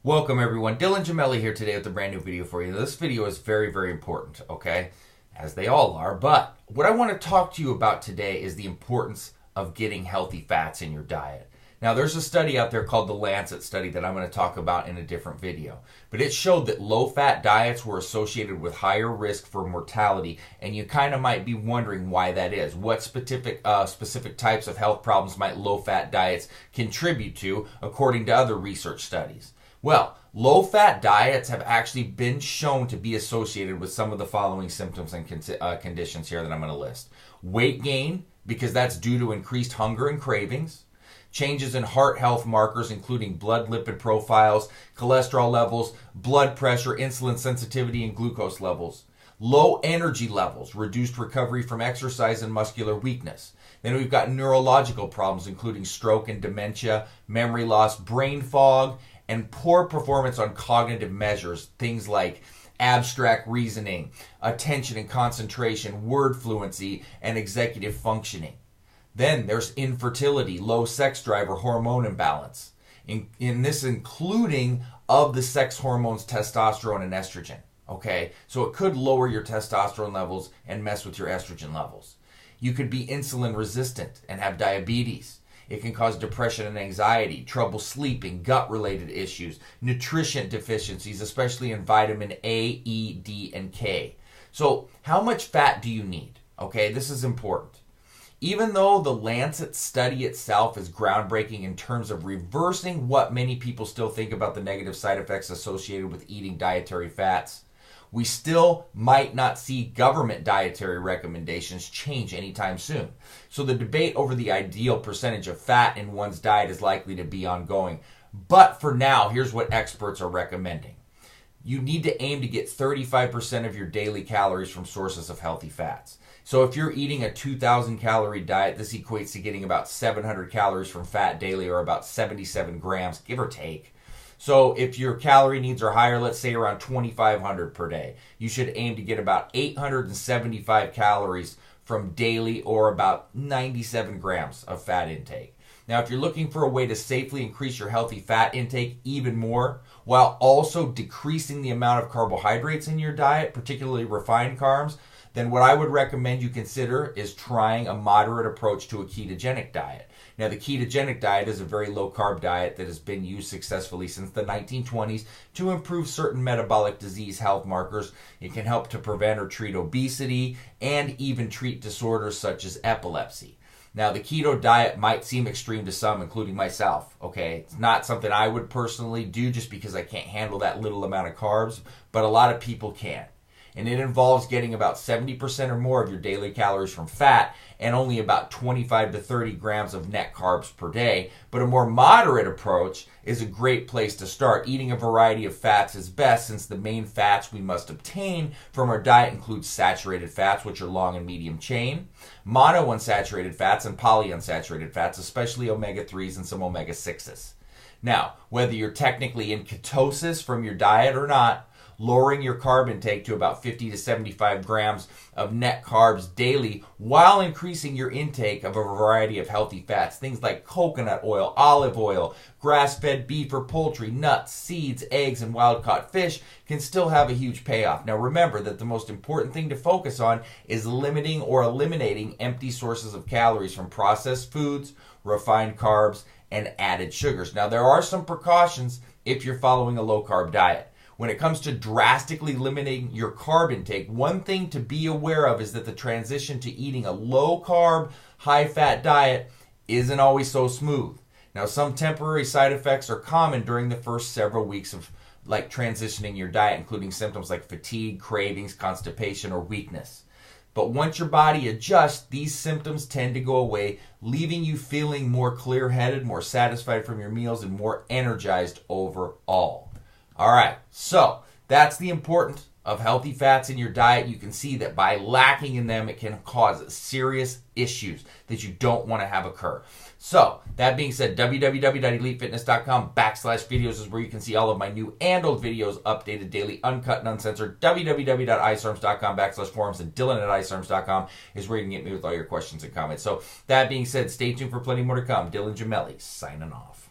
Welcome everyone, Dylan Gemelli here today with a brand new video for you. This video is very, very important, okay? As they all are, but what I want to talk to you about today is the importance of getting healthy fats in your diet. Now there's a study out there called the Lancet study that I'm going to talk about in a different video, but it showed that low-fat diets were associated with higher risk for mortality, and you kind of might be wondering why that is. What specific types of health problems might low-fat diets contribute to according to other research studies? Well, low-fat diets have actually been shown to be associated with some of the following symptoms and conditions here that I'm going to list. Weight gain, because that's due to increased hunger and cravings. Changes in heart health markers, including blood lipid profiles, cholesterol levels, blood pressure, insulin sensitivity, and glucose levels. Low energy levels, reduced recovery from exercise and muscular weakness. Then we've got neurological problems, including stroke and dementia, memory loss, brain fog, and poor performance on cognitive measures, things like abstract reasoning, attention and concentration, word fluency, and executive functioning. Then there's infertility, low sex drive, or hormone imbalance. In this including of the sex hormones testosterone and estrogen. Okay, so it could lower your testosterone levels and mess with your estrogen levels. You could be insulin resistant and have diabetes. It can cause depression and anxiety, trouble sleeping, gut-related issues, nutrition deficiencies, especially in vitamin A, E, D, and K. So how much fat do you need? Okay, this is important. Even though the Lancet study itself is groundbreaking in terms of reversing what many people still think about the negative side effects associated with eating dietary fats, we still might not see government dietary recommendations change anytime soon. So the debate over the ideal percentage of fat in one's diet is likely to be ongoing. But for now, here's what experts are recommending. You need to aim to get 35% of your daily calories from sources of healthy fats. So if you're eating a 2,000 calorie diet, this equates to getting about 700 calories from fat daily, or about 77 grams, give or take. So if your calorie needs are higher, let's say around 2,500 per day, you should aim to get about 875 calories from daily, or about 97 grams of fat intake. Now, if you're looking for a way to safely increase your healthy fat intake even more, while also decreasing the amount of carbohydrates in your diet, particularly refined carbs, then what I would recommend you consider is trying a moderate approach to a ketogenic diet. Now, the ketogenic diet is a very low-carb diet that has been used successfully since the 1920s to improve certain metabolic disease health markers. It can help to prevent or treat obesity and even treat disorders such as epilepsy. Now, the keto diet might seem extreme to some, including myself, okay? It's not something I would personally do just because I can't handle that little amount of carbs, but a lot of people can. And it involves getting about 70% or more of your daily calories from fat and only about 25 to 30 grams of net carbs per day. But a more moderate approach is a great place to start. Eating a variety of fats is best, since the main fats we must obtain from our diet include saturated fats, which are long and medium chain, monounsaturated fats, and polyunsaturated fats, especially omega-3s and some omega-6s. Now, whether you're technically in ketosis from your diet or not, lowering your carb intake to about 50 to 75 grams of net carbs daily while increasing your intake of a variety of healthy fats, things like coconut oil, olive oil, grass-fed beef or poultry, nuts, seeds, eggs, and wild-caught fish, can still have a huge payoff. Now remember that the most important thing to focus on is limiting or eliminating empty sources of calories from processed foods, refined carbs, and added sugars. Now there are some precautions if you're following a low-carb diet. When it comes to drastically limiting your carb intake, one thing to be aware of is that the transition to eating a low-carb, high-fat diet isn't always so smooth. Now, some temporary side effects are common during the first several weeks of transitioning your diet, including symptoms like fatigue, cravings, constipation, or weakness. But once your body adjusts, these symptoms tend to go away, leaving you feeling more clear-headed, more satisfied from your meals, and more energized overall. All right, so that's the importance of healthy fats in your diet. You can see that by lacking in them, it can cause serious issues that you don't want to have occur. So that being said, www.elitefitness.com/videos is where you can see all of my new and old videos updated daily, uncut and uncensored. www.icearms.com/forums, and Dylan@icearms.com is where you can get me with all your questions and comments. So that being said, stay tuned for plenty more to come. Dylan Gemelli signing off.